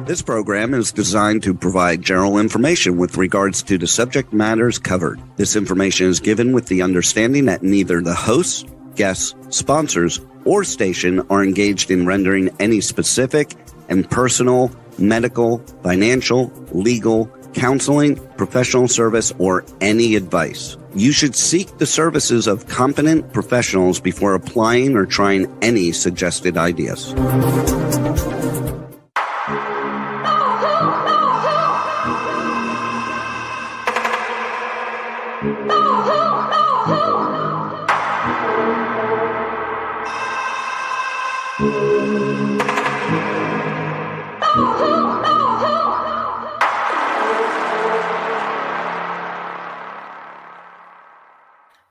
This program is designed to provide general information with regards to the subject matters covered. This information is given with the understanding that neither the hosts, guests, sponsors, or station are engaged in rendering any specific and personal, medical, financial, legal, counseling, professional service, or any advice. You should seek the services of competent professionals before applying or trying any suggested ideas.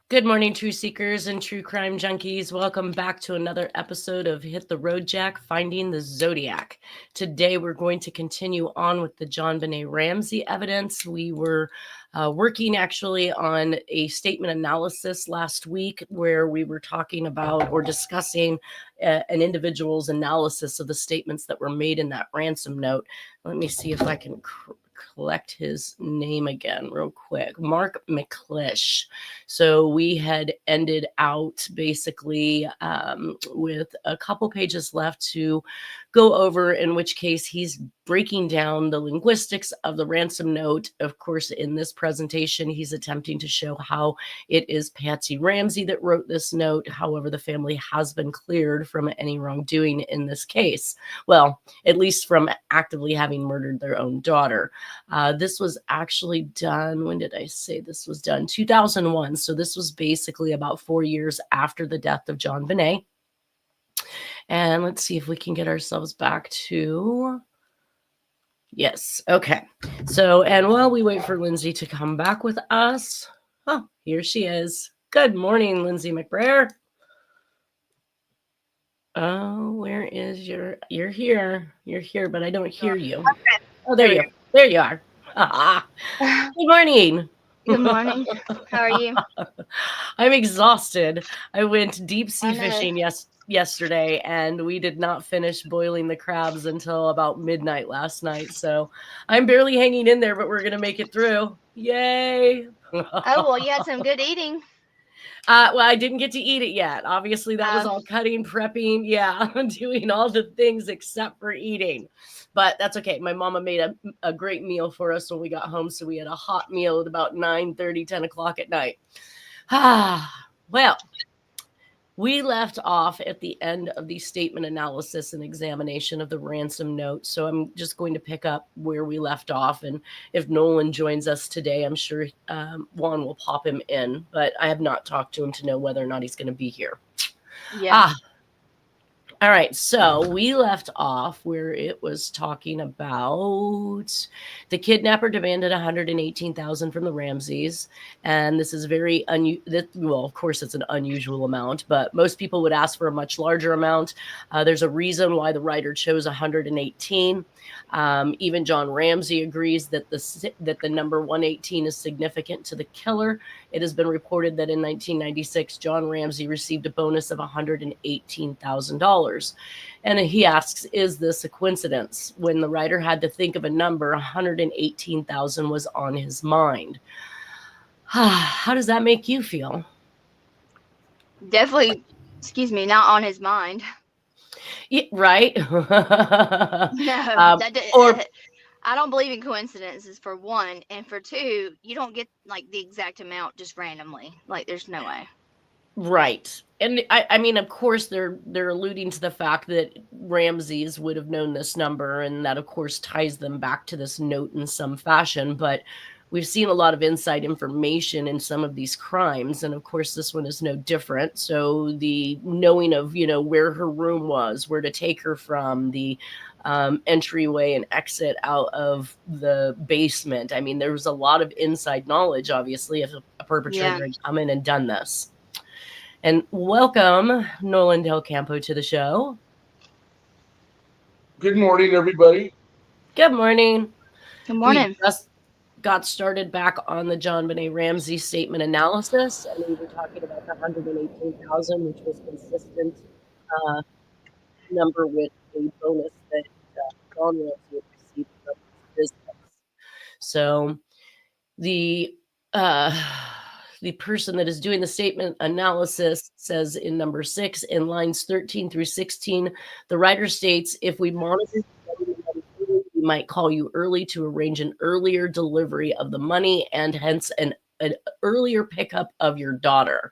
Good morning, true seekers and true crime junkies. Welcome back to another episode of Hit the Road Jack, Finding the Zodiac. Today, we're going to continue on with the Jonbenet Ramsey evidence. We were working actually on a statement analysis last week where we were talking about or discussing an individual's analysis of the statements that were made in that ransom note. Let me see if I can collect his name again real quick. Mark McClish. So we had ended out basically with a couple pages left to go over, in which case he's breaking down the linguistics of the ransom note. Of course, in this presentation, he's attempting to show how it is Patsy Ramsey that wrote this note. However, the family has been cleared from any wrongdoing in this case. Well, at least from actively having murdered their own daughter. This was actually done, when did I say this was done? 2001. So this was basically about 4 years after the death of Jonbenet. And let's see if we can get ourselves back to... Yes. Okay. So, and while we wait for Lindsay to come back with us, oh, here she is. Good morning, Lindsay McBrayer. Oh, where is you're here. You're here, but I don't hear you. Okay. Oh, there you are. Good morning. Good morning. How are you? I'm exhausted. I went deep sea fishing yesterday, and we did not finish boiling the crabs until about midnight last night. So I'm barely hanging in there, but we're going to make it through. Yay. Oh, well, you had some good eating. Well, I didn't get to eat it yet. Obviously, that was all cutting, prepping. Yeah, doing all the things except for eating. But that's okay. My mama made a great meal for us when we got home. So we had a hot meal at about 9:30, 10 o'clock at night. Well, we left off at the end of the statement analysis and examination of the ransom note. So I'm just going to pick up where we left off. And if Nolan joins us today, I'm sure Juan will pop him in. But I have not talked to him to know whether or not he's going to be here. Yeah. All right, so we left off where it was talking about the kidnapper demanded $118,000 from the Ramseys, and this is very well, of course, it's an unusual amount, but most people would ask for a much larger amount. There's a reason why the writer chose 118. Even John Ramsey agrees that the number 118 is significant to the killer. It has been reported that in 1996, John Ramsey received a bonus of $118,000. And he asks, is this a coincidence? When the writer had to think of a number, 118,000 was on his mind. How does that make you feel? Definitely, not on his mind. Yeah, right? No, I don't believe in coincidences, for one, and for two, you don't get like the exact amount just randomly. Like, there's no way. Right. And I mean, of course, they're alluding to the fact that Ramses would have known this number, and that, of course, ties them back to this note in some fashion. But we've seen a lot of inside information in some of these crimes, and of course, this one is no different. So the knowing of, where her room was, where to take her from, the entryway and exit out of the basement. I mean, there was a lot of inside knowledge, obviously, if a perpetrator had come in and done this. And welcome, Nolan Del Campo, to the show. Good morning, everybody. Good morning. Good morning. We just got started back on the Jonbenet Ramsey statement analysis, and we were talking about the 118,000, which was consistent number with the bonus that John Ramsey So the person that is doing the statement analysis says in number 6, in lines 13 through 16, the writer states, if we monitor, we might call you early to arrange an earlier delivery of the money and hence an earlier pickup of your daughter.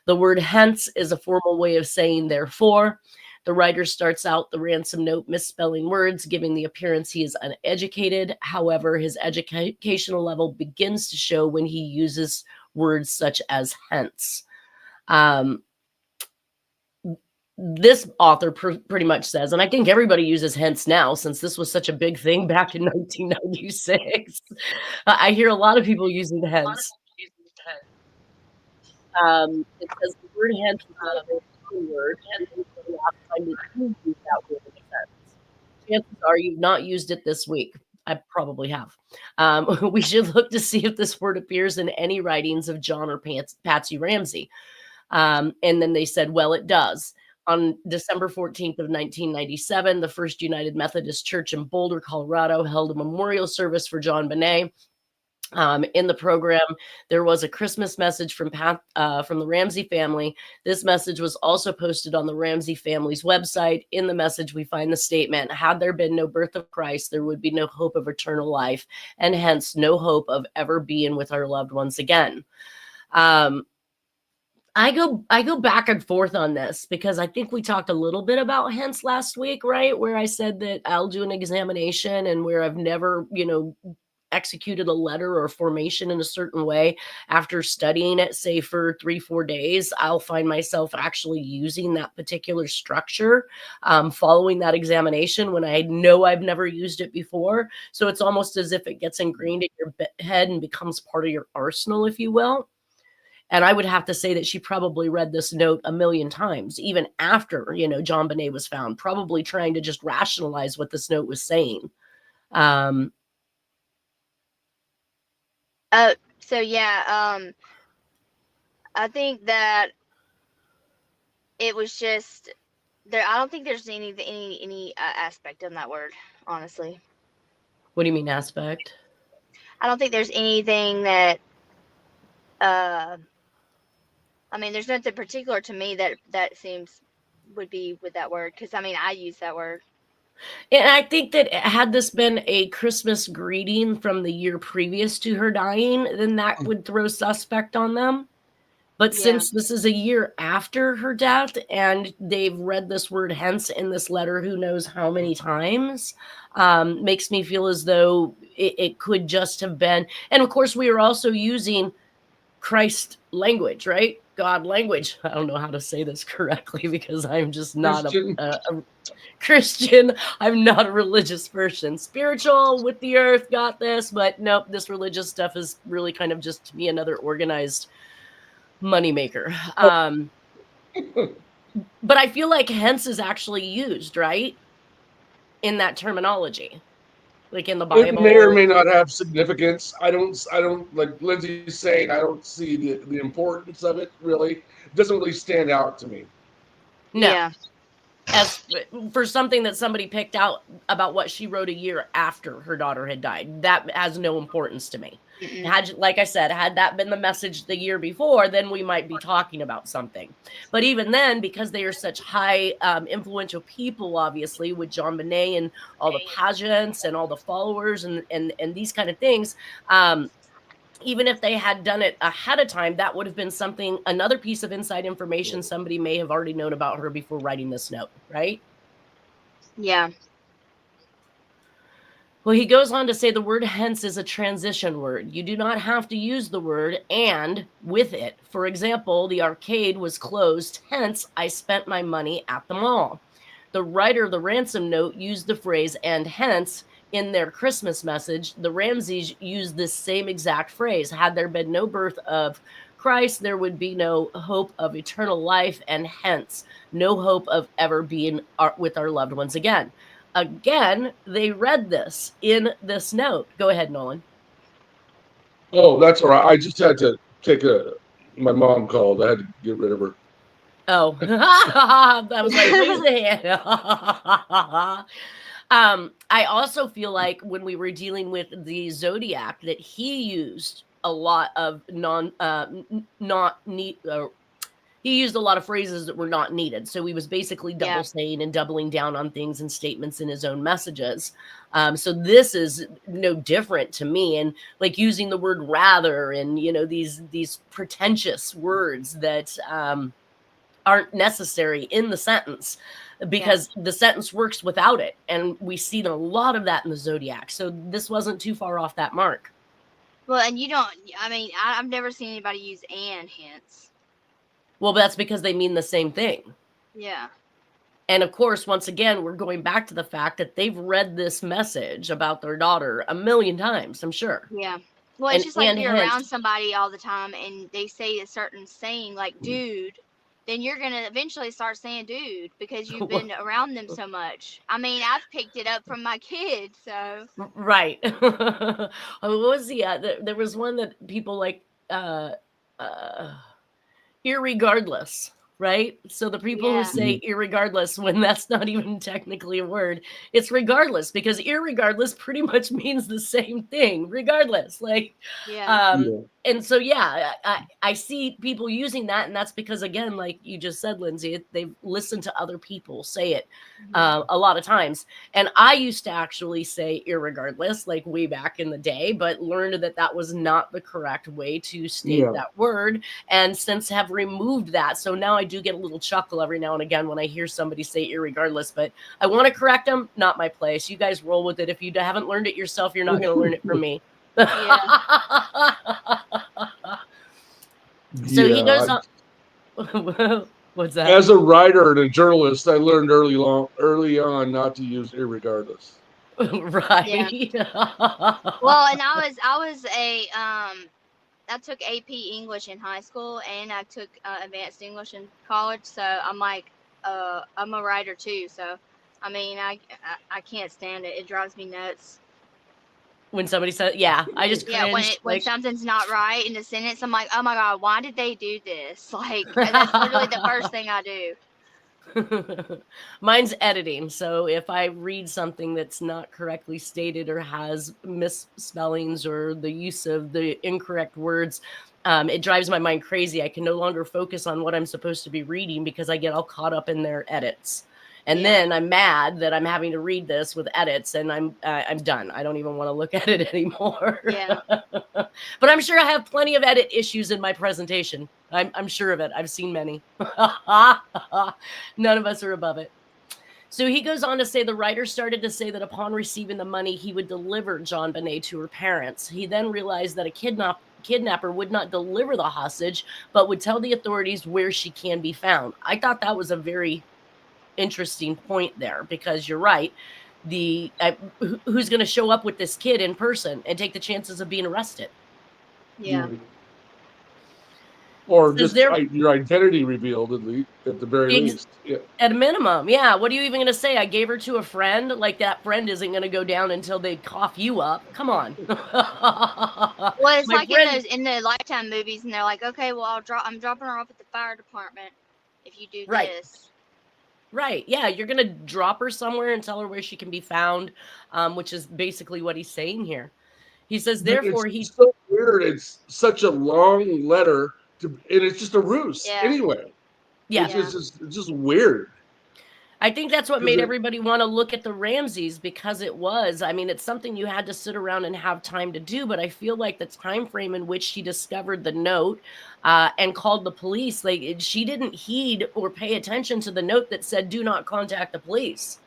The word hence is a formal way of saying therefore. The writer starts out the ransom note misspelling words, giving the appearance he is uneducated. However, his educational level begins to show when he uses words such as hence. This author pretty much says, and I think everybody uses hence now since this was such a big thing back in 1996. I hear a lot of people using hence. It says the word hence is not a very word, and the last time that you used that word in defense. Chances are you've not used it this week. I probably have. We should look to see if this word appears in any writings of John or Patsy Ramsey. And then they said, well, it does. On December 14th of 1997, the First United Methodist Church in Boulder, Colorado, held a memorial service for Jonbenet. In the program, there was a Christmas message from the Ramsey family. This message was also posted on the Ramsey family's website. In the message, we find the statement, had there been no birth of Christ, there would be no hope of eternal life, and hence no hope of ever being with our loved ones again. I go back and forth on this because I think we talked a little bit about hence last week, right? Where I said that I'll do an examination and where I've never, executed a letter or formation in a certain way after studying it, say for 3-4 days, I'll find myself actually using that particular structure, following that examination when I know I've never used it before. So it's almost as if it gets ingrained in your head and becomes part of your arsenal, if you will. And I would have to say that she probably read this note a million times, even after, Jonbenet was found, probably trying to just rationalize what this note was saying. I think that it was just there. I don't think there's any aspect on that word, honestly. What do you mean aspect? I don't think there's anything that, there's nothing particular to me that seems would be with that word. Cause I use that word. And I think that had this been a Christmas greeting from the year previous to her dying, then that would throw suspect on them. But since this is a year after her death and they've read this word hence in this letter, who knows how many times, makes me feel as though it could just have been. And of course, we are also using Christ language, right? God language. I don't know how to say this correctly because I'm just not a Christian. I'm not a religious person. Spiritual with the earth, got this, but nope, this religious stuff is really kind of just to me another organized moneymaker. But I feel like hence is actually used, right? In that terminology. Like in the Bible. It may or may not have significance. I don't like Lindsay's saying, I don't see the importance of it really. It doesn't really stand out to me. No. Yeah. As for something that somebody picked out about what she wrote a year after her daughter had died, that has no importance to me. Like I said, had that been the message the year before, then we might be talking about something. But even then, because they are such high influential people, obviously, with Jonbenet and all the pageants and all the followers and these kind of things, even if they had done it ahead of time, that would have been another piece of inside information somebody may have already known about her before writing this note, right? Yeah. Well, he goes on to say the word hence is a transition word. You do not have to use the word and with it. For example, the arcade was closed, hence I spent my money at the mall. The writer of the ransom note used the phrase and hence in their Christmas message. The Ramseys used this same exact phrase. Had there been no birth of Christ, there would be no hope of eternal life and hence no hope of ever being with our loved ones again. Again, they read this in this note. Go ahead, Nolan. Oh, that's all right. I just had to take my mom called. I had to get rid of her. Oh, I was like, raise the hand. I also feel like when we were dealing with the Zodiac, that he used a lot of not need. He used a lot of phrases that were not needed. So he was basically double Yeah. saying and doubling down on things and statements in his own messages. So this is no different to me. And like using the word rather and, these pretentious words that aren't necessary in the sentence because the sentence works without it. And we've seen a lot of that in the Zodiac. So this wasn't too far off that mark. Well, and I've never seen anybody use and hence. Well, that's because they mean the same thing. Yeah. And of course, once again, we're going back to the fact that they've read this message about their daughter a million times, I'm sure. Yeah. Well, it's just like if you're around somebody all the time and they say a certain saying like dude, then you're going to eventually start saying dude because you've been around them so much. I mean, I've picked it up from my kids, so. Right. What was there was one that people like, irregardless, right? So the people who say irregardless when that's not even technically a word, it's regardless because irregardless pretty much means the same thing, regardless. Like, and so I see people using that, and that's because again, like you just said, Lindsay, they've listened to other people say it a lot of times. And I used to actually say irregardless, like way back in the day, but learned that that was not the correct way to state that word. And since have removed that, so now I do get a little chuckle every now and again when I hear somebody say irregardless. But I want to correct them. Not my place. You guys roll with it. If you haven't learned it yourself, you're not going to learn it from me. So he goes on. What's that? As a writer and a journalist, I learned early on not to use irregardless. Right. Well, and I took AP English in high school and I took advanced English in college. So I'm like, I'm a writer too. So, I mean, I can't stand it. It drives me nuts. When somebody says, I just cringe. When something's not right in the sentence, I'm like, oh my God, why did they do this? Like, that's literally the first thing I do. Mine's editing. So if I read something that's not correctly stated or has misspellings or the use of the incorrect words, it drives my mind crazy. I can no longer focus on what I'm supposed to be reading because I get all caught up in their edits. And then I'm mad that I'm having to read this with edits, and I'm done. I don't even want to look at it anymore. Yeah. But I'm sure I have plenty of edit issues in my presentation. I'm sure of it. I've seen many. None of us are above it. So he goes on to say the writer started to say that upon receiving the money, he would deliver Jonbenet to her parents. He then realized that a kidnapper would not deliver the hostage, but would tell the authorities where she can be found. I thought that was a very interesting point there because you're right. Who's going to show up with this kid in person and take the chances of being arrested? Yeah. Or just your identity revealed at the very least. Yeah. At a minimum, yeah. What are you even going to say? I gave her to a friend. Like that friend isn't going to go down until they cough you up. Come on. Well, it's like in the Lifetime movies, and they're like, okay, well, I'm dropping her off at the fire department if you do this. Right. Yeah. You're going to drop her somewhere and tell her where she can be found, which is basically what he's saying here. He says, therefore, it's so weird. It's such a long letter, and it's just a ruse anyway. Yeah. It's just weird. I think that's what made everybody want to look at the Ramseys because it's something you had to sit around and have time to do. But I feel like the time frame in which she discovered the note and called the police, like she didn't heed or pay attention to the note that said, do not contact the police.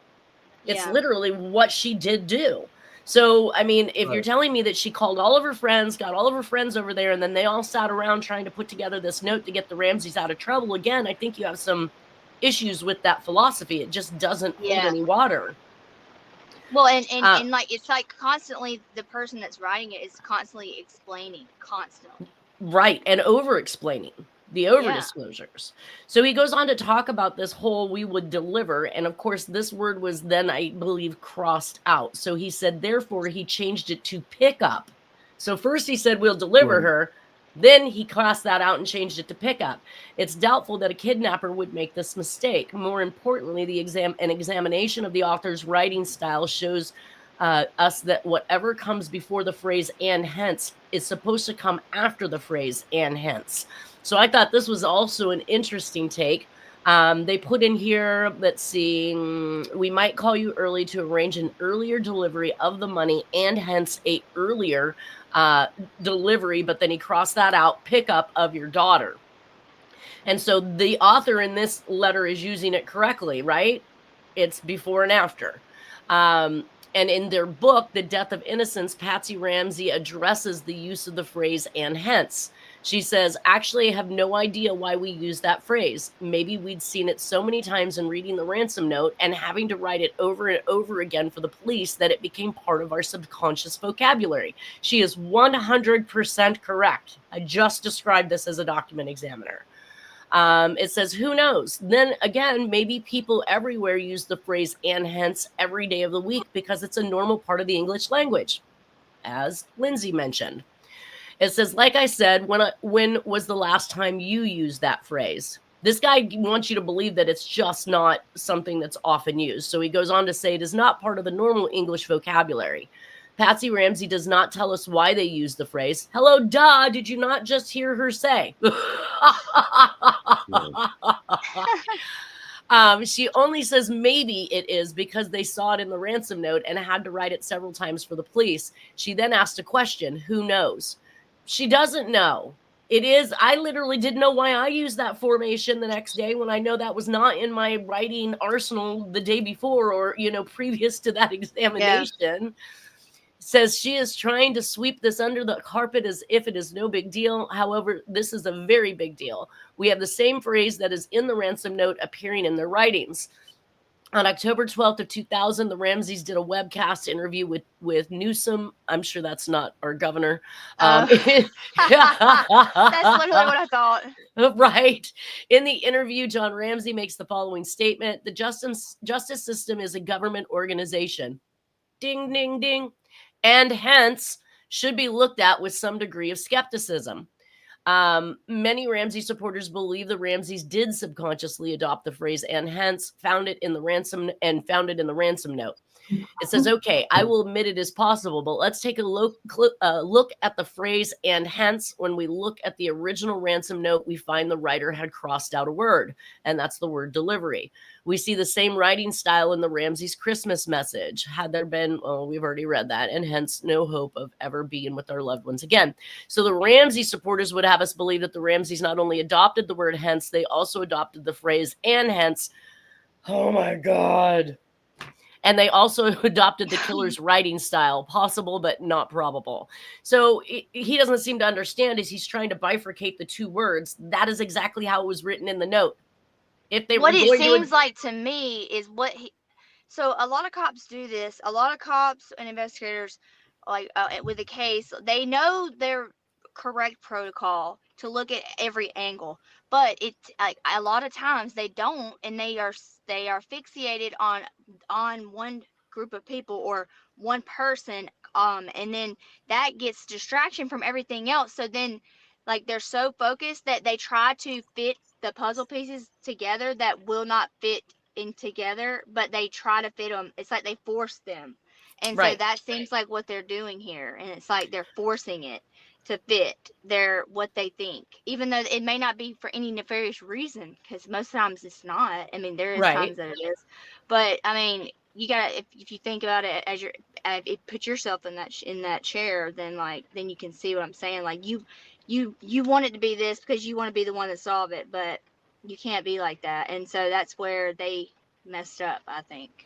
It's literally what she did do. So, I mean, if you're telling me that she called all of her friends, got all of her friends over there, and then they all sat around trying to put together this note to get the Ramseys out of trouble, again, I think you have some issues with that philosophy. It just doesn't hold any water. Well, and like it's like constantly the person that's writing it is constantly explaining, right, and over explaining the over disclosures. So he goes on to talk about this whole we would deliver, and of course this word was then I believe crossed out. So he said therefore he changed it to pick up. So first he said we'll deliver her, Then he crossed that out and changed it to pickup. It's doubtful that a kidnapper would make this mistake. More importantly, an examination of the author's writing style shows us that whatever comes before the phrase "and hence" is supposed to come after the phrase "and hence." So I thought this was also an interesting take. They put in here, let's see, we might call you early to arrange an earlier delivery of the money and hence a earlier delivery, but then he crossed that out, pickup of your daughter. And so the author in this letter is using it correctly, right? It's before and after. And in their book, The Death of Innocence, Patsy Ramsey addresses the use of the phrase "and hence." She says, actually, I have no idea why we use that phrase. Maybe we'd seen it so many times in reading the ransom note and having to write it over and over again for the police that it became part of our subconscious vocabulary. She is 100% correct. I just described this as a document examiner. It says, who knows? Then again, maybe people everywhere use the phrase "and hence" every day of the week because it's a normal part of the English language, as Lindsay mentioned. It says, like I said, when was the last time you used that phrase? This guy wants you to believe that it's just not something that's often used. So he goes on to say it is not part of the normal English vocabulary. Patsy Ramsey does not tell us why they use the phrase. Hello, duh, did you not just hear her say? She only says maybe it is because they saw it in the ransom note and had to write it several times for the police. She then asked a question, who knows? She doesn't know. It is. I literally didn't know why I used that formation the next day when I know that was not in my writing arsenal the day before or, previous to that examination. Yeah. Says she is trying to sweep this under the carpet as if it is no big deal. However, this is a very big deal. We have the same phrase that is in the ransom note appearing in their writings. On October 12th of 2000, the Ramseys did a webcast interview with Newsom. I'm sure that's not our governor. That's literally what I thought. Right. In the interview, John Ramsey makes the following statement. The justice system is a government organization. Ding, ding, ding. And hence should be looked at with some degree of skepticism. Many Ramsey supporters believe the Ramseys did subconsciously adopt the phrase "and hence" found it in the ransom note. It says, okay, I will admit it is possible, but let's take a look at the phrase "and hence." When we look at the original ransom note, we find the writer had crossed out a word, and that's the word "delivery." We see the same writing style in the Ramseys' Christmas message. Had there been, we've already read that, and hence no hope of ever being with our loved ones again. So the Ramsey supporters would have us believe that the Ramseys not only adopted the word "hence," they also adopted the phrase "and hence." Oh my God. And they also adopted the killer's writing style, possible but not probable. So he doesn't seem to understand as he's trying to bifurcate the two words. That is exactly how it was written in the note. If they what were it seems like to me is what he. So a lot of cops do this. A lot of cops and investigators, like with a case, they know their correct protocol to look at every angle, but it's like a lot of times they don't, and they are fixated on one group of people or one person, and then that gets distraction from everything else. So then, like, they're so focused that they try to fit the puzzle pieces together that will not fit in together, but they try to fit them. It's like they force them, and right. So that seems like what they're doing here, and it's like they're forcing it to fit what they think, even though it may not be for any nefarious reason, because most times it's not. I mean, there is times that it is, but I mean, you gotta, if you think about it as put yourself in that chair, then you can see what I'm saying. Like you want it to be this because you want to be the one to solve it, but you can't be like that, and so that's where they messed up, I think.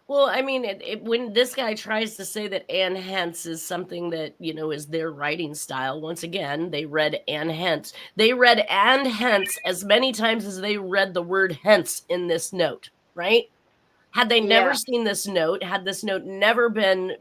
Well, I mean, when this guy tries to say that "and hence" is something that, is their writing style, once again, they read "and hence." They read "and hence" as many times as they read the word "hence" in this note, right? Had they never seen this note, had this note never been,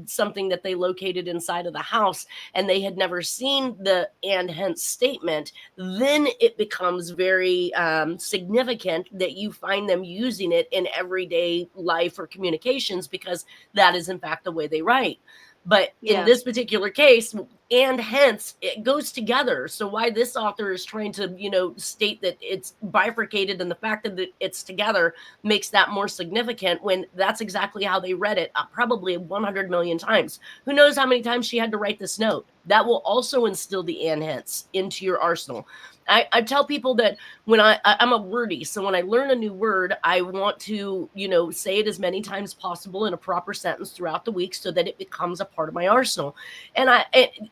something that they located inside of the house, and they had never seen the "and hence" statement, then it becomes very significant that you find them using it in everyday life or communications, because that is in fact the way they write. But in this particular case, and hence it goes together. So why this author is trying to, state that it's bifurcated, and the fact that it's together makes that more significant, when that's exactly how they read it, probably 100 million times. Who knows how many times she had to write this note? That will also instill the and hence into your arsenal. I tell people that when I'm a wordie, so when I learn a new word, I want to, say it as many times possible in a proper sentence throughout the week so that it becomes a part of my arsenal. And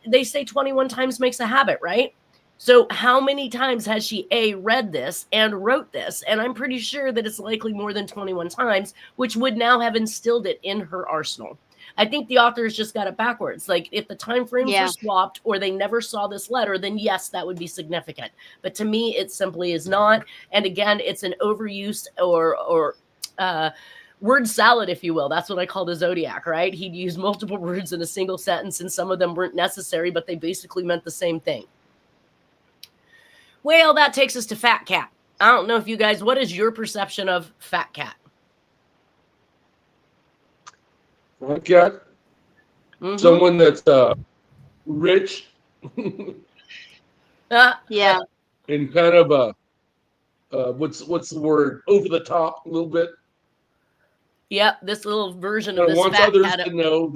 they say 21 times makes a habit, right? So how many times has she read this and wrote this? And I'm pretty sure that it's likely more than 21 times, which would now have instilled it in her arsenal. I think the authors just got it backwards. Like, if the time frames were swapped, or they never saw this letter, then yes, that would be significant. But to me, it simply is not. And again, it's an overuse or word salad, if you will. That's what I call the Zodiac, right? He'd use multiple words in a single sentence, and some of them weren't necessary, but they basically meant the same thing. Well, that takes us to Fat Cat. I don't know if you guys, what is your perception of Fat Cat? Fat Cat? Mm-hmm. Someone that's rich. Yeah. And kind of what's the word? Over the top a little bit. Yep, this little version of this wants Fat others Cat to know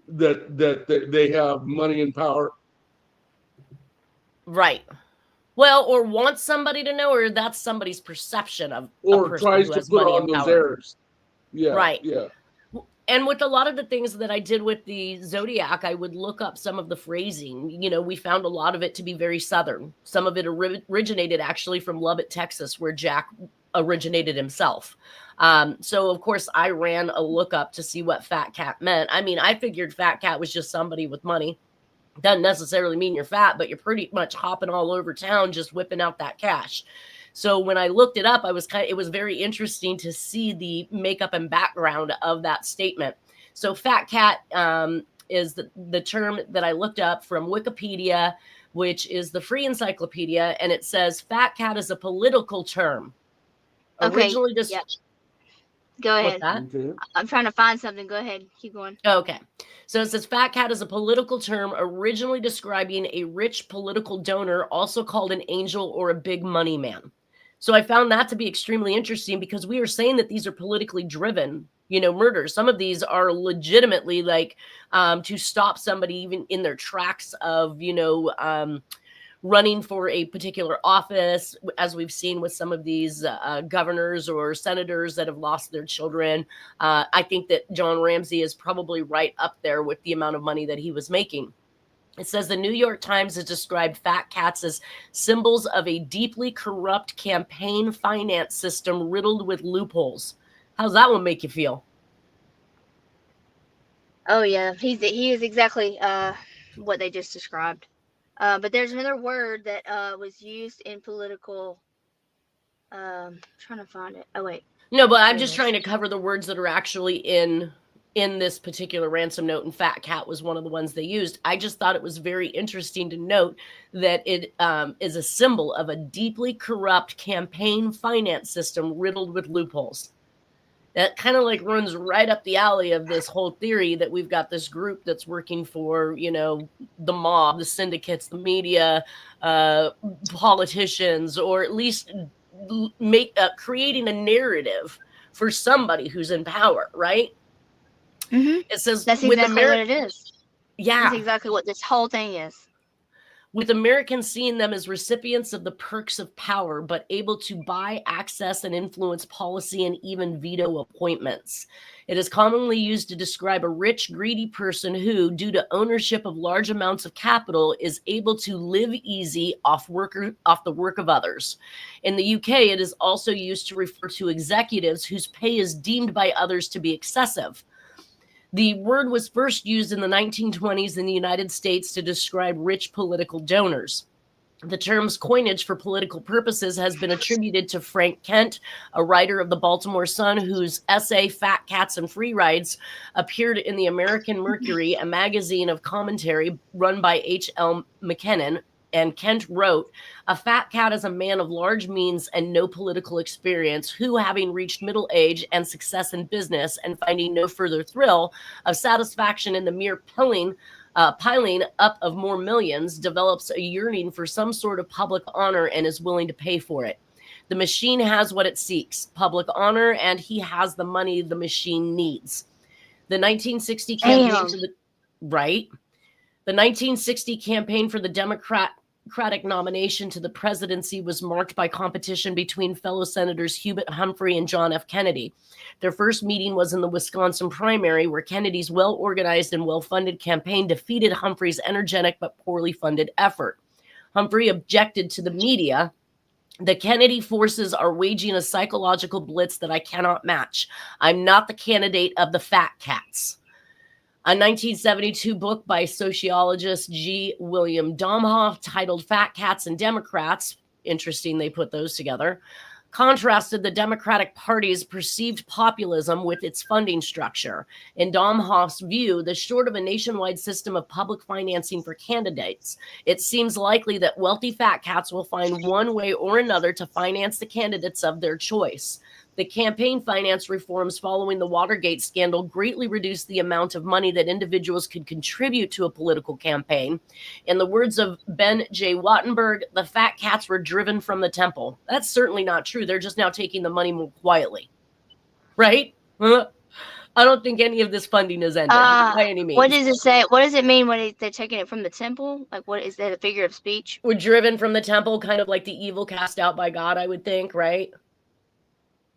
that they have money and power. Right. Well, or wants somebody to know, or that's somebody's perception of or a person tries who to has put money on and those power. airs. Yeah. Right. Yeah. And with a lot of the things that I did with the Zodiac, I would look up some of the phrasing. We found a lot of it to be very Southern. Some of it originated actually from Lubbock, Texas, where Jack originated himself. So, of course, I ran a lookup to see what Fat Cat meant. I mean, I figured Fat Cat was just somebody with money. Doesn't necessarily mean you're fat, but you're pretty much hopping all over town just whipping out that cash. So when I looked it up, it was very interesting to see the makeup and background of that statement. So Fat Cat is the term that I looked up from Wikipedia, which is the free encyclopedia, and it says Fat Cat is a political term. Originally just Go ahead. I'm trying to find something. Go ahead. Keep going. Okay. So it says Fat Cat is a political term originally describing a rich political donor, also called an angel or a big money man. So I found that to be extremely interesting, because we are saying that these are politically driven, murders. Some of these are legitimately like to stop somebody even in their tracks of, running for a particular office, as we've seen with some of these governors or senators that have lost their children. I think that John Ramsey is probably right up there with the amount of money that he was making. It says the New York Times has described fat cats as symbols of a deeply corrupt campaign finance system riddled with loopholes. How's that one make you feel? Oh, yeah. He is exactly what they just described. But there's another word that was used in political. Trying to find it. Oh, wait. No, but I'm just trying to cover the words that are actually in this particular ransom note, and Fat Cat was one of the ones they used. I just thought it was very interesting to note that it is a symbol of a deeply corrupt campaign finance system riddled with loopholes. That kind of like runs right up the alley of this whole theory that we've got this group that's working for, the mob, the syndicates, the media, politicians, or at least creating a narrative for somebody who's in power, right? Mm-hmm. It says that's exactly what it is. Yeah. That's exactly what this whole thing is. With Americans seeing them as recipients of the perks of power, but able to buy, access, and influence policy and even veto appointments. It is commonly used to describe a rich, greedy person who, due to ownership of large amounts of capital, is able to live easy off the work of others. In the UK, it is also used to refer to executives whose pay is deemed by others to be excessive. The word was first used in the 1920s in the United States to describe rich political donors. The term's coinage for political purposes has been attributed to Frank Kent, a writer of the Baltimore Sun, whose essay Fat Cats and Free Rides appeared in the American Mercury, a magazine of commentary run by H.L. McKinnon, And Kent wrote, "A fat cat is a man of large means and no political experience who, having reached middle age and success in business and finding no further thrill of satisfaction in the mere piling up of more millions, develops a yearning for some sort of public honor and is willing to pay for it. The machine has what it seeks, public honor, and he has the money the machine needs." The 1960 campaign for the right. The 1960 campaign for the Democratic nomination to the presidency was marked by competition between fellow Senators Hubert Humphrey and John F. Kennedy. Their first meeting was in the Wisconsin primary, where Kennedy's well-organized and well-funded campaign defeated Humphrey's energetic but poorly funded effort. Humphrey objected to the media. "The Kennedy forces are waging a psychological blitz that I cannot match. I'm not the candidate of the fat cats." A 1972 book by sociologist G. William Domhoff titled "Fat Cats and Democrats," interesting they put those together, contrasted the Democratic Party's perceived populism with its funding structure. In Domhoff's view, the short of a nationwide system of public financing for candidates, it seems likely that wealthy fat cats will find one way or another to finance the candidates of their choice. The campaign finance reforms following the Watergate scandal greatly reduced the amount of money that individuals could contribute to a political campaign. In the words of Ben J. Wattenberg, "The fat cats were driven from the temple." That's certainly not true. They're just now taking the money more quietly. Right? I don't think any of this funding is ended by any means. What does it say? What does it mean when they're taking it from the temple? Like, what is that, a figure of speech? We're driven from the temple, kind of like the evil cast out by God, I would think, right?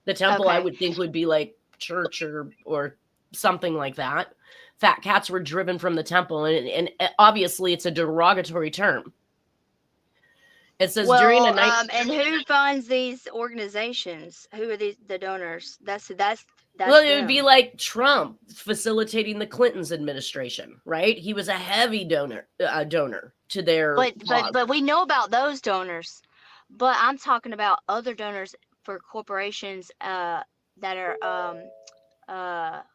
The temple, okay. I would think, would be like church or something like that. Fat cats were driven from the temple, and obviously it's a derogatory term. It says during a night. And who funds these organizations? Who are the donors? That's well, it would be like Trump facilitating the Clinton's administration, right? He was a heavy donor to their. But we know about those donors. But I'm talking about other donors for corporations that are not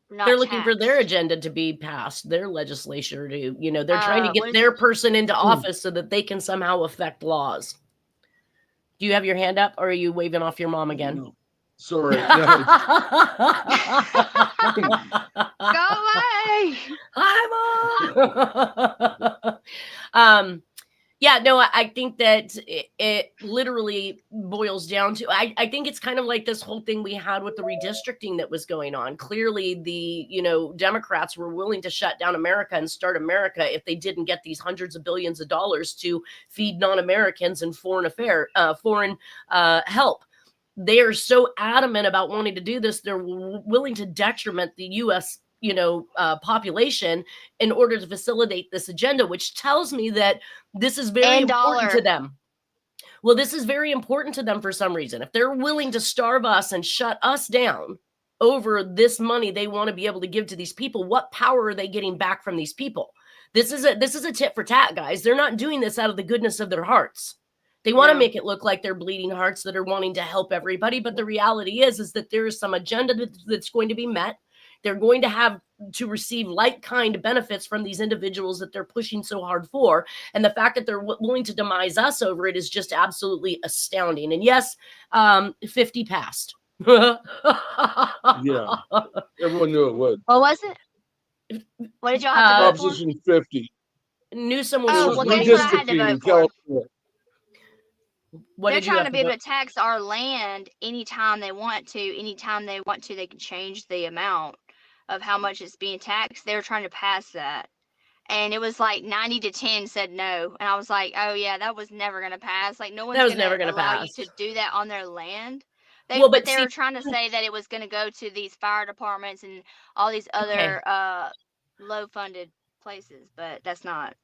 they're looking for their agenda to be passed, their legislature to, they're trying to get their person into office so that they can somehow affect laws. Do you have your hand up, or are you waving off your mom again? No. Sorry. Go away. Hi, Mom. Yeah, no, I think that it literally boils down to, I think it's kind of like this whole thing we had with the redistricting that was going on. Clearly, the, Democrats were willing to shut down America and start America if they didn't get these hundreds of billions of dollars to feed non-Americans and foreign help. They are so adamant about wanting to do this. They're willing to detriment the U.S. population in order to facilitate this agenda, which tells me that this is very important to them. Well, this is very important to them for some reason. If they're willing to starve us and shut us down over this money they want to be able to give to these people, what power are they getting back from these people? This is a tit for tat, guys. They're not doing this out of the goodness of their hearts. They want to make it look like they're bleeding hearts that are wanting to help everybody. But the reality is that there is some agenda that's going to be met. They're going to have to receive like-kind benefits from these individuals that they're pushing so hard for. And the fact that they're willing to demise us over it is just absolutely astounding. And yes, 50 passed. Yeah, everyone knew it would. What was it? What did y'all have to vote for? Proposition 50. Newsom was. Oh, well, that's what I had to vote for. They're trying to be able to tax our land anytime they want to. Anytime they want to, they can change the amount of how much it's being taxed. They were trying to pass that. And it was like 90-10 said no. And I was like, oh, yeah, that was never going to pass. Like, no one's going to allow you to do that on their land. But they were trying to say that it was going to go to these fire departments and all these other low-funded places, but that's not,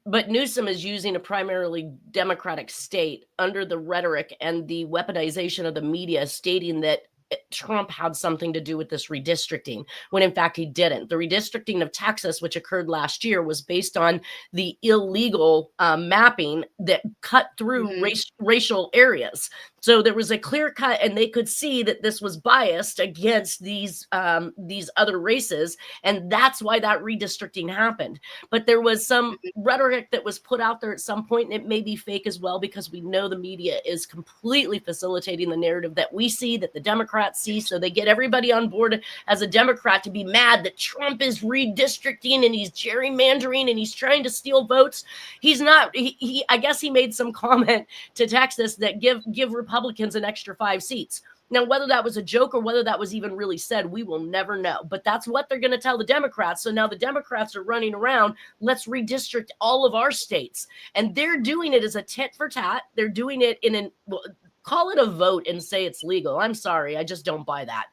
But Newsom is using a primarily Democratic state under the rhetoric and the weaponization of the media, stating that Trump had something to do with this redistricting, when in fact he didn't. The redistricting of Texas, which occurred last year, was based on the illegal mapping that cut through racial areas. So there was a clear cut, and they could see that this was biased against these other races, and that's why that redistricting happened. But there was some rhetoric that was put out there at some point, and it may be fake as well, because we know the media is completely facilitating the narrative that we see, that the Democrats see. So they get everybody on board as a Democrat to be mad that Trump is redistricting and he's gerrymandering and he's trying to steal votes. He's not. He I guess he made some comment to Texas that give Republicans an extra 5 seats. Now, whether that was a joke or whether that was even really said, we will never know. But that's what they're going to tell the Democrats. So now the Democrats are running around, let's redistrict all of our states. And they're doing it as a tit for tat. They're doing it call it a vote and say it's legal. I'm sorry. I just don't buy that.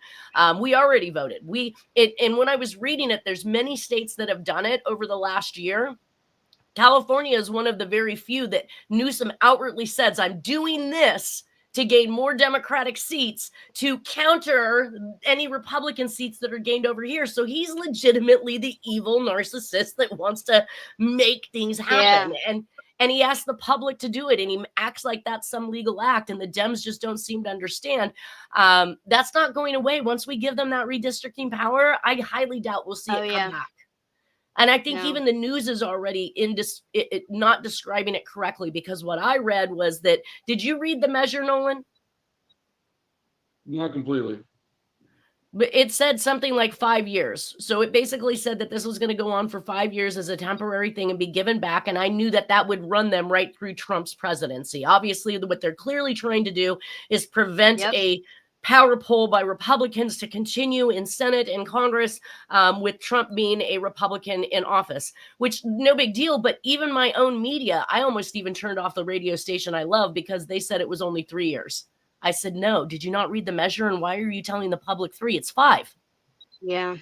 We already voted. And when I was reading it, there's many states that have done it over the last year. California is one of the very few that Newsom outwardly says, I'm doing this to gain more Democratic seats to counter any Republican seats that are gained over here. So he's legitimately the evil narcissist that wants to make things happen. Yeah. And he asks the public to do it, and he acts like that's some legal act, and the Dems just don't seem to understand. That's not going away. Once we give them that redistricting power, I highly doubt we'll see it come back. And I think even the news is already not describing it correctly, because what I read was that, did you read the measure, Nolan? Not completely. But it said something like 5 years. So it basically said that this was going to go on for 5 years as a temporary thing and be given back. And I knew that that would run them right through Trump's presidency. Obviously, what they're clearly trying to do is prevent a power poll by Republicans to continue in Senate and Congress, with Trump being a Republican in office, which no big deal. But even my own media, I almost even turned off the radio station I love because they said it was only 3 years. I said, no, did you not read the measure? And why are you telling the public 3? It's 5. Yeah.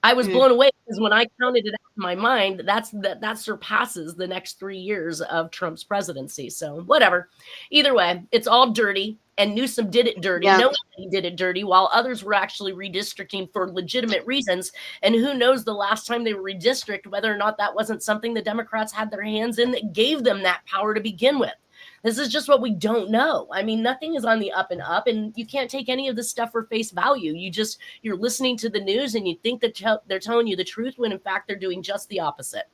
I was blown away because when I counted it out in my mind, that surpasses the next 3 years of Trump's presidency. So whatever. Either way, it's all dirty. And Newsom did it dirty. Yeah. Nobody did it dirty, while others were actually redistricting for legitimate reasons. And who knows the last time they were redistricted, whether or not that wasn't something the Democrats had their hands in that gave them that power to begin with. This is just what we don't know. I mean, nothing is on the up and up, and you can't take any of this stuff for face value. You're listening to the news and you think that they're telling you the truth when in fact they're doing just the opposite.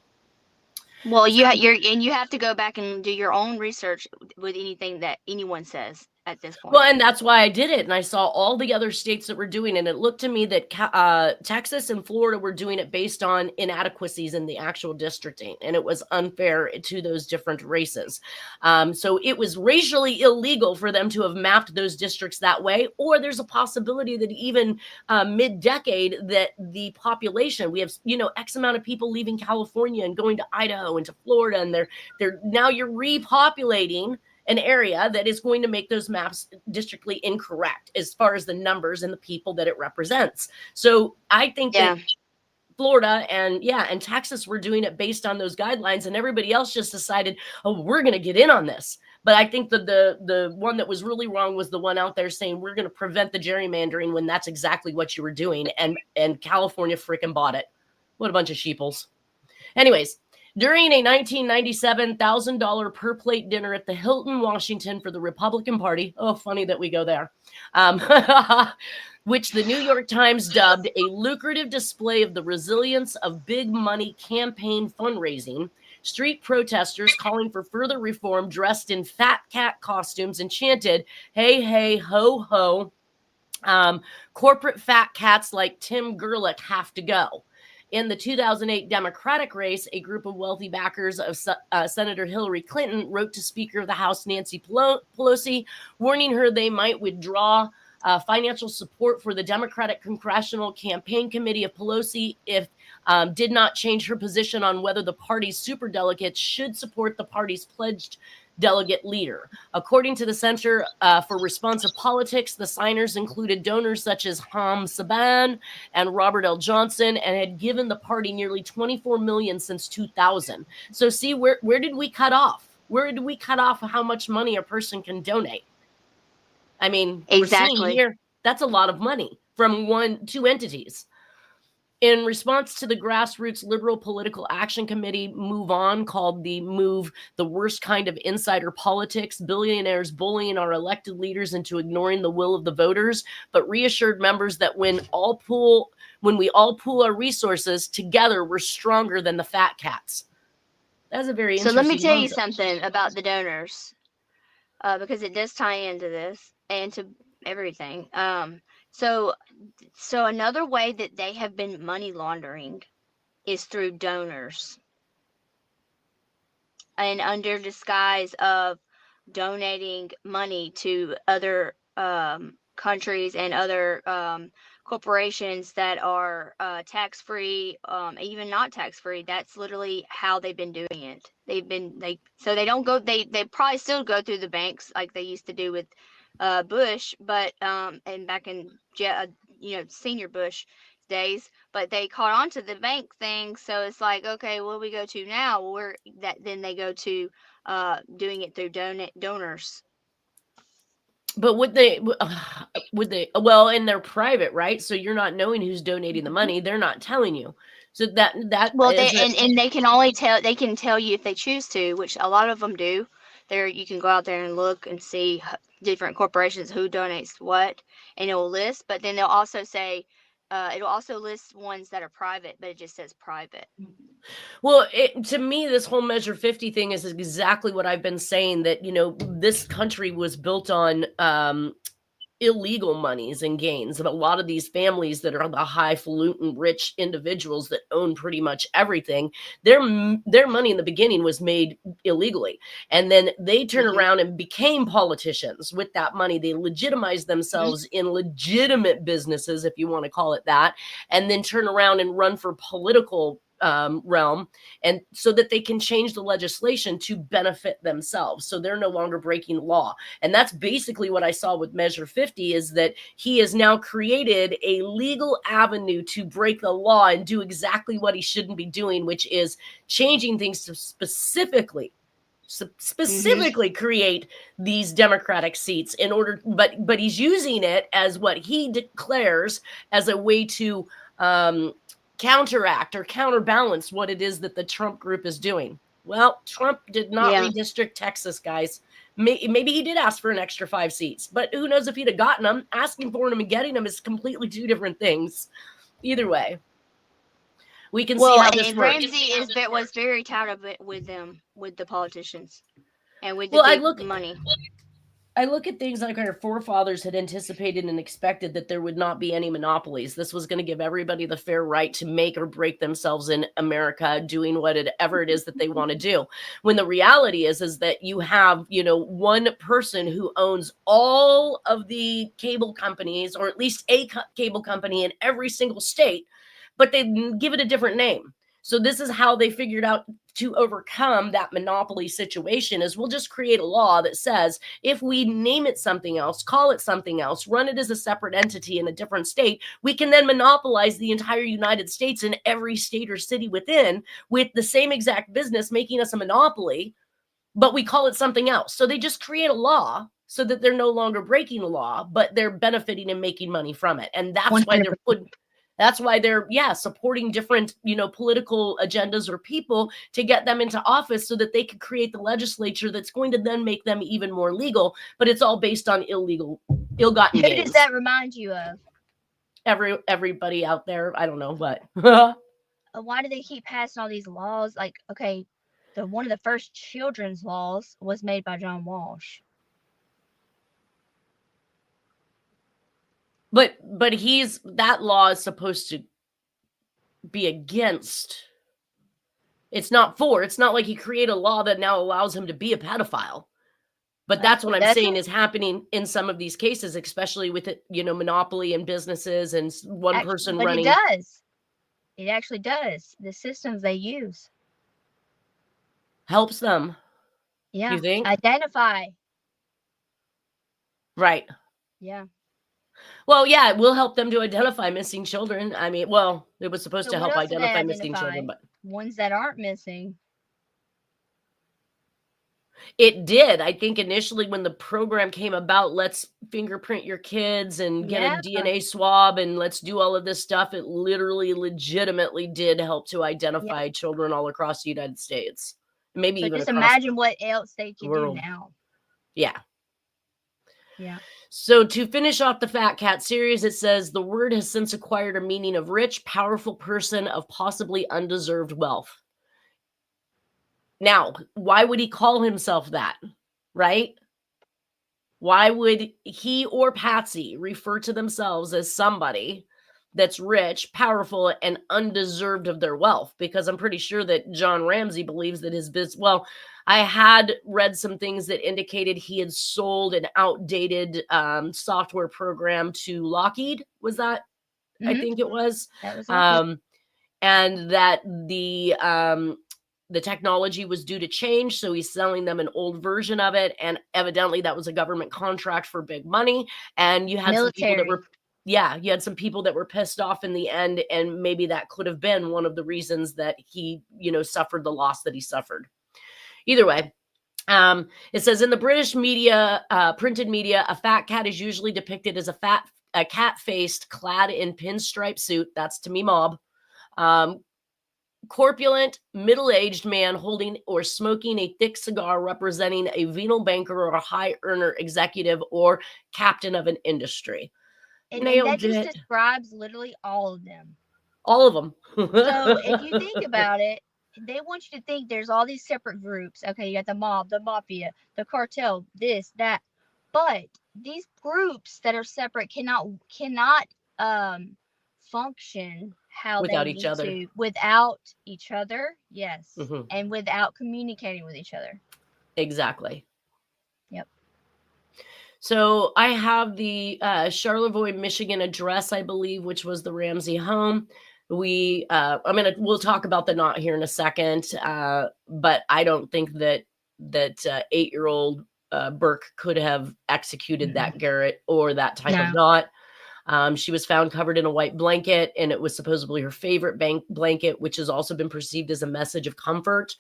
Well, you have to go back and do your own research with anything that anyone says at this point. Well, and that's why I did it. And I saw all the other states that were doing it. And it looked to me that Texas and Florida were doing it based on inadequacies in the actual districting. And it was unfair to those different races. So it was racially illegal for them to have mapped those districts that way. Or there's a possibility that even mid-decade that the population, we have, X amount of people leaving California and going to Idaho and to Florida. And they're now you're repopulating an area that is going to make those maps districtly incorrect as far as the numbers and the people that it represents. So I think that Florida and Texas were doing it based on those guidelines, and everybody else just decided, oh, we're going to get in on this. But I think that the one that was really wrong was the one out there saying we're going to prevent the gerrymandering when that's exactly what you were doing. And California freaking bought it. What a bunch of sheeples. Anyways, during a 1997 $1,000 per plate dinner at the Hilton, Washington for the Republican Party. Oh, funny that we go there. Which the New York Times dubbed a lucrative display of the resilience of big money campaign fundraising. Street protesters calling for further reform dressed in fat cat costumes and chanted, hey, hey, ho, ho. Corporate fat cats like Tim Gerlich have to go. In the 2008 Democratic race, a group of wealthy backers of Senator Hillary Clinton wrote to Speaker of the House Nancy Pelosi, warning her they might withdraw financial support for the Democratic Congressional Campaign Committee of Pelosi if did not change her position on whether the party's superdelegates should support the party's pledged delegate leader. According to the Center for Responsive Politics, the signers included donors such as Ham Saban and Robert L. Johnson, and had given the party nearly $24 million since 2000. So see, where did we cut off? Where did we cut off how much money a person can donate? I mean, exactly. We're seeing here, that's a lot of money from 2 entities. In response to the grassroots Liberal Political Action Committee Move On, called the Move the worst kind of insider politics, billionaires bullying our elected leaders into ignoring the will of the voters, but reassured members that when we all pool our resources together, we're stronger than the fat cats. That's a very interesting. So let me tell you something about the donors, because it does tie into this and to everything. So another way that they have been money laundering is through donors, and under disguise of donating money to other countries and other corporations that are tax-free, even not tax-free. That's literally how they've been doing it. So they don't go, they probably still go through the banks like they used to do with Bush, but and back in senior Bush days, but they caught on to the bank thing. So it's like, okay, what do we go to now? Well, then they go to doing it through donors. But would they, well, and they're private, right? So you're not knowing who's donating the money. They're not telling you. So well, and they can only tell you if they choose to, which a lot of them do. You can go out there and look and see different corporations who donates what, and it will list. But then they'll also say, it'll also list ones that are private, but it just says private. Well, to me, this whole Measure 50 thing is exactly what I've been saying, that, this country was built on illegal monies and gains. But a lot of these families that are the highfalutin rich individuals that own pretty much everything, their money in the beginning was made illegally. And then they turn around and became politicians with that money. They legitimized themselves in legitimate businesses, if you want to call it that, and then turn around and run for political realm, and so that they can change the legislation to benefit themselves. So they're no longer breaking law. And that's basically what I saw with Measure 50, is that he has now created a legal avenue to break the law and do exactly what he shouldn't be doing, which is changing things to specifically create these Democratic seats in order, but he's using it as what he declares as a way to counteract or counterbalance what it is that the Trump group is doing. Well, Trump did not redistrict Texas, guys. Maybe he did ask for an extra 5 seats, but who knows if he'd have gotten them. Asking for them and getting them is completely 2 different things. Either way, we can see how this works. Ramsey was very tired of it with the politicians, and with the big money. I look at things like our forefathers had anticipated and expected that there would not be any monopolies. This was going to give everybody the fair right to make or break themselves in America, doing whatever it is that they want to do. When the reality is that you have, one person who owns all of the cable companies, or at least a cable company in every single state, but they give it a different name. So this is how they figured out to overcome that monopoly situation, is we'll just create a law that says if we name it something else, call it something else, run it as a separate entity in a different state, we can then monopolize the entire United States and every state or city within with the same exact business, making us a monopoly, but we call it something else. So they just create a law so that they're no longer breaking the law, but they're benefiting and making money from it. And that's 100%. Why they're putting... That's why they're, supporting different, political agendas or people to get them into office so that they could create the legislature that's going to then make them even more legal. But it's all based on ill-gotten gains. Who does that remind you of? Everybody out there. I don't know what. Why do they keep passing all these laws? Like, okay, one of the first children's laws was made by John Walsh. But that law is supposed to be against. It's not like he created a law that now allows him to be a pedophile. But that's what I'm saying is happening in some of these cases, especially with it, monopoly and businesses and one person running. It does. It actually does. The systems they use helps them. Yeah. You think? Identify. Right. Yeah. Well, yeah, it will help them to identify missing children. I mean, well, it was supposed to help identify missing children, but ones that aren't missing. It did. I think initially when the program came about, let's fingerprint your kids and get a DNA swab and let's do all of this stuff. It literally legitimately did help to identify children all across the United States. Maybe So even just across imagine what else they can world. do now. Yeah. Yeah. So to finish off the Fat Cat series, it says the word has since acquired a meaning of rich, powerful person of possibly undeserved wealth. Now, why would he call himself that? Right? Why would he or Patsy refer to themselves as somebody that's rich, powerful, and undeserved of their wealth? Because I'm pretty sure that John Ramsey believes that his business, well, I had read some things that indicated he had sold an outdated software program to Lockheed. Was that? Mm-hmm. I think it was. That was and that the technology was due to change, so he's selling them an old version of it, and evidently that was a government contract for big money, and you had some people that were you had some people that were pissed off in the end, and maybe that could have been one of the reasons that he, suffered the loss that he suffered. Either way, it says in the British media, printed media, a fat cat is usually depicted as a cat-faced, clad in pinstripe suit, that's to me mob, corpulent, middle-aged man holding or smoking a thick cigar representing a venal banker or a high earner executive or captain of an industry. And that just describes literally all of them. All of them. So if you think about it, they want you to think there's all these separate groups. Okay, you got the mob, the mafia, the cartel, this, that. But these groups that are separate cannot function how without they each need other. to without each other. Yes. Mm-hmm. And without communicating with each other. Exactly. Yep. So I have the Charlevoix, Michigan address, I believe, which was the Ramsey home. We'll talk about the knot here in a second, but I don't think that 8-year-old Burke could have executed that Garrett or that type of knot. She was found covered in a white blanket, and it was supposedly her favorite blanket, which has also been perceived as a message of comfort.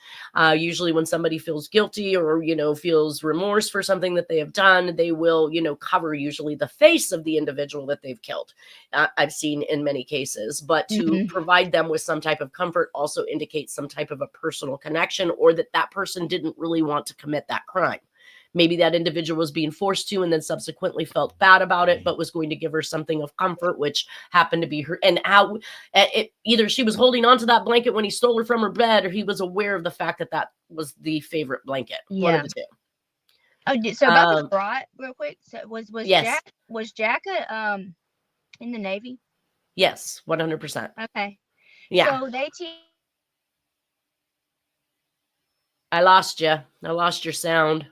Usually when somebody feels guilty or, feels remorse for something that they have done, they will, cover usually the face of the individual that they've killed. I've seen in many cases, but to provide them with some type of comfort also indicates some type of a personal connection, or that person didn't really want to commit that crime. Maybe that individual was being forced to and then subsequently felt bad about it, but was going to give her something of comfort, which happened to be her. And how either she was holding onto that blanket when he stole her from her bed, or he was aware of the fact that was the favorite blanket. Yeah. One of the two. Oh, so about the brat, real quick. So was yes. Jack in the Navy? Yes, 100%. Okay. Yeah. So I lost you. I lost your sound.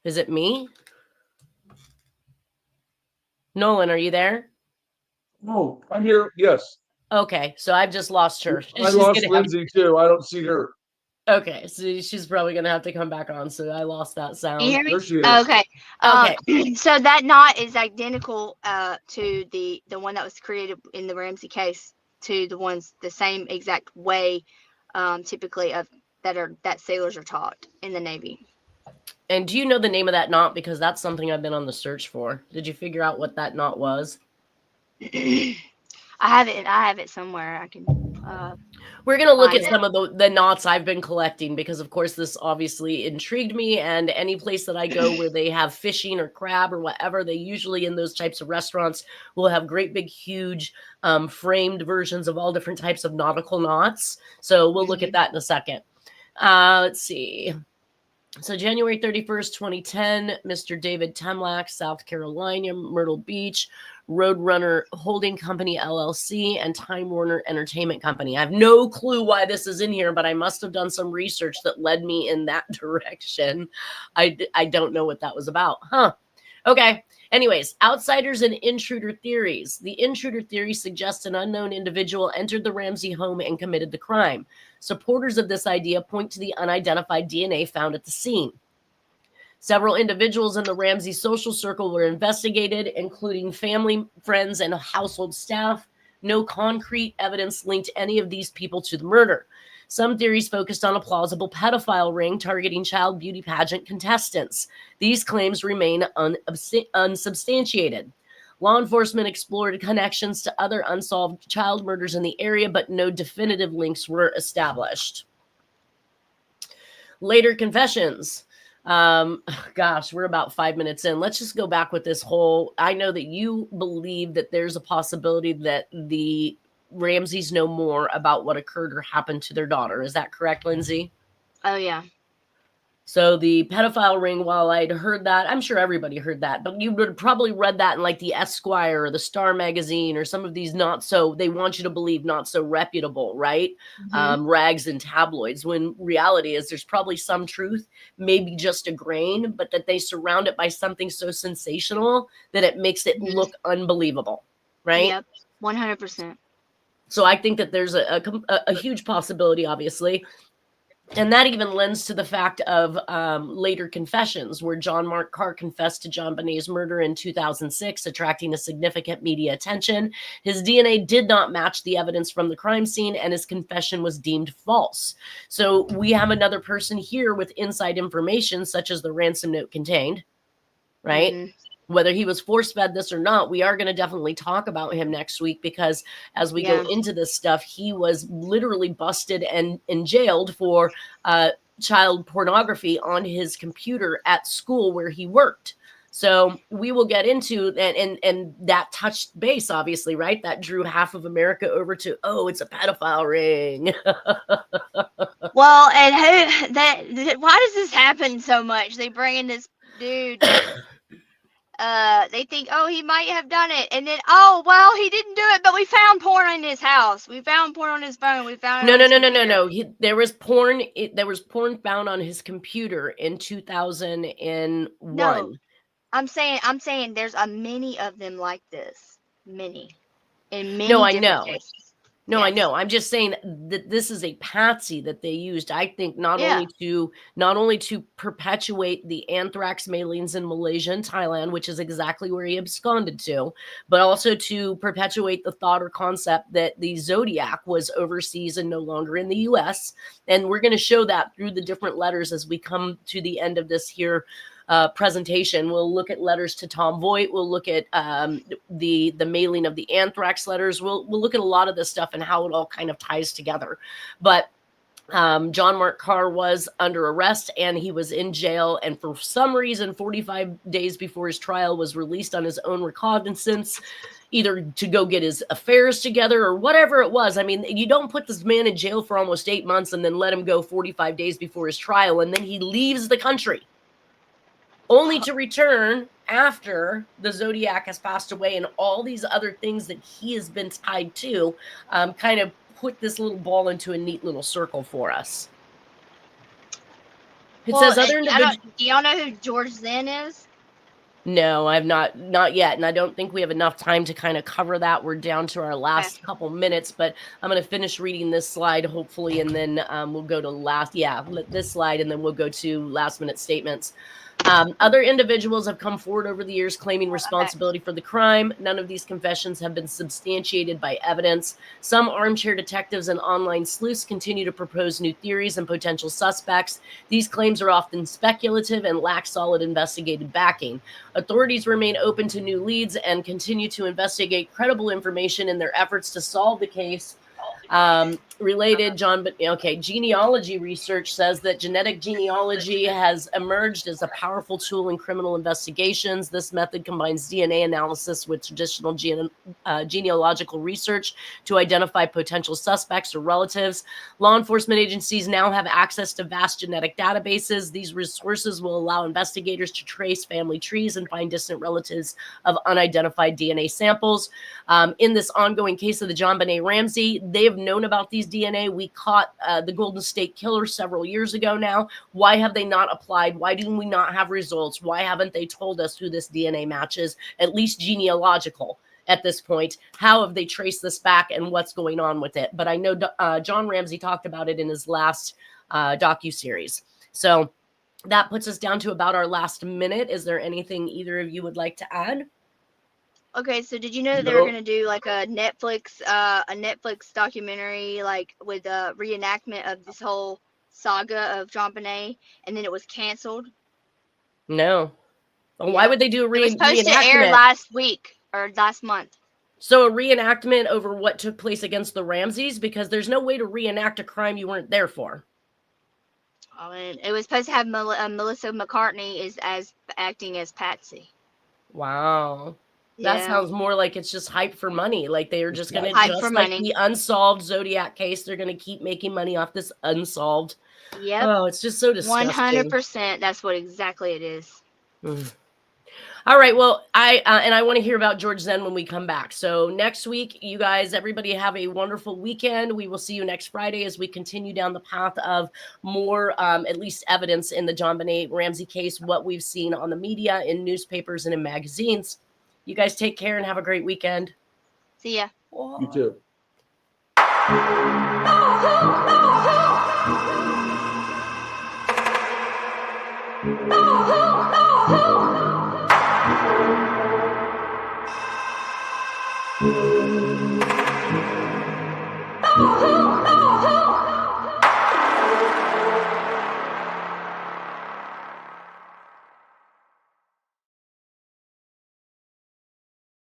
Is it me? Nolan, are you there? No, I'm here. Yes. Okay, so I've just lost her. I lost Lindsay too. I don't see her. Okay, so she's probably going to have to come back on, so I lost that sound. You hear me? There she is. Okay. Okay. So that knot is identical to the one that was created in the Ramsey case, to the same exact way typically that sailors are taught in the Navy. And do you know the name of that knot? Because that's something I've been on the search for. Did you figure out what that knot was? I have it somewhere. I can. We're going to look at some of the knots I've been collecting, because, of course, this obviously intrigued me. And any place that I go where they have fishing or crab or whatever, they usually in those types of restaurants will have great big, huge framed versions of all different types of nautical knots. So we'll look at that in a second. Let's see. So January 31st, 2010, Mr. David Temlak, South Carolina, Myrtle Beach, Roadrunner Holding Company, LLC, and Time Warner Entertainment Company. I have no clue why this is in here, but I must have done some research that led me in that direction. I don't know what that was about. Huh. Okay. Anyways, outsiders and intruder theories. The intruder theory suggests an unknown individual entered the Ramsey home and committed the crime. Supporters of this idea point to the unidentified DNA found at the scene. Several individuals in the Ramsey social circle were investigated, including family, friends, and household staff. No concrete evidence linked any of these people to the murder. Some theories focused on a plausible pedophile ring targeting child beauty pageant contestants. These claims remain unsubstantiated. Law enforcement explored connections to other unsolved child murders in the area, but no definitive links were established. Later confessions. Gosh, we're about 5 minutes in. Let's just go back with this whole. I know that you believe that there's a possibility that the Ramseys know more about what occurred or happened to their daughter. Is that correct, Lindsay? Oh, yeah. So the pedophile ring, while I'd heard that, I'm sure everybody heard that, but you would have probably read that in like the Esquire or the Star magazine or some of these not so, they want you to believe not so reputable, right? Rags and tabloids, when reality is there's probably some truth, maybe just a grain, but that they surround it by something so sensational that it makes it look unbelievable, right? Yep, 100%. So I think that there's a huge possibility, obviously. And that even lends to the fact of later confessions, where John Mark Carr confessed to Jonbenet's murder in 2006, attracting a significant media attention. His DNA did not match the evidence from the crime scene, and his confession was deemed false. So we have another person here with inside information, such as the ransom note contained, right? Whether he was force-fed this or not, we are going to definitely talk about him next week, because as we go into this stuff, he was literally busted and jailed for child pornography on his computer at school where he worked. So we will get into and that touched base, obviously, right? That drew half of America over to, oh, it's a pedophile ring. Well, and why does this happen so much? They bring in this dude they think, oh, he might have done it, and then, oh, well, he didn't do it, but we found porn in his house. We found porn on his phone. We found no. There was porn. There was porn found on his computer in 2001. No, I'm saying there's a many of them like this. Many. In many different cases. No, yes. I know. I'm just saying that this is a patsy that they used, I think, not only to perpetuate the anthrax mailings in Malaysia and Thailand, which is exactly where he absconded to, but also to perpetuate the thought or concept that the Zodiac was overseas and no longer in the U.S. And we're going to show that through the different letters as we come to the end of this here presentation. We'll look at letters to Tom Voigt. We'll look at the mailing of the anthrax letters. We'll look at a lot of this stuff and how it all kind of ties together. But John Mark Carr was under arrest and he was in jail. And for some reason, 45 days before his trial, was released on his own recognizance, either to go get his affairs together or whatever it was. I mean, you don't put this man in jail for almost 8 months and then let him go 45 days before his trial. And then he leaves the country, only to return after the Zodiac has passed away and all these other things that he has been tied to kind of put this little ball into a neat little circle for us. It says other individuals. Do y'all know who George Zinn is? No, I've not yet. And I don't think we have enough time to kind of cover that. We're down to our last couple minutes, but I'm going to finish reading this slide, hopefully, and then we'll go to this slide, and then we'll go to last minute statements. Other individuals have come forward over the years claiming responsibility for the crime. None of these confessions have been substantiated by evidence. Some armchair detectives and online sleuths continue to propose new theories and potential suspects. These claims are often speculative and lack solid investigative backing. Authorities remain open to new leads and continue to investigate credible information in their efforts to solve the case. Genealogy research says that genetic genealogy has emerged as a powerful tool in criminal investigations. This method combines DNA analysis with traditional genealogical research to identify potential suspects or relatives. Law enforcement agencies now have access to vast genetic databases. These resources will allow investigators to trace family trees and find distant relatives of unidentified DNA samples. In this ongoing case of the Jonbenet Ramsey, they have known about these DNA. We caught the Golden State Killer several years ago now. Why have they not applied? Why do we not have results? Why haven't they told us who this DNA matches, at least genealogical at this point? How have they traced this back and what's going on with it? But I know John Ramsey talked about it in his last docuseries. So that puts us down to about our last minute. Is there anything either of you would like to add? Okay, so did you know that they were gonna do like a Netflix documentary, like with a reenactment of this whole saga of Jonbenet, and then it was canceled? No. Well, why would they do a It was supposed to air reenactment? last week or last month. So a reenactment over what took place against the Ramseys? Because there's no way to reenact a crime you weren't there for. Oh, and it was supposed to have Melissa McCartney as acting as Patsy. Wow. That sounds more like it's just hype for money. Like they are just going to, just like money. The unsolved Zodiac case, they're going to keep making money off this unsolved. Yep. Oh, it's just so disgusting. 100%. That's what exactly it is. All right. Well, I want to hear about George Zen when we come back. So next week, you guys, everybody have a wonderful weekend. We will see you next Friday as we continue down the path of more, at least evidence in the Jonbenet Ramsey case, what we've seen on the media, in newspapers, and in magazines. You guys take care and have a great weekend. See ya. You too. Oh,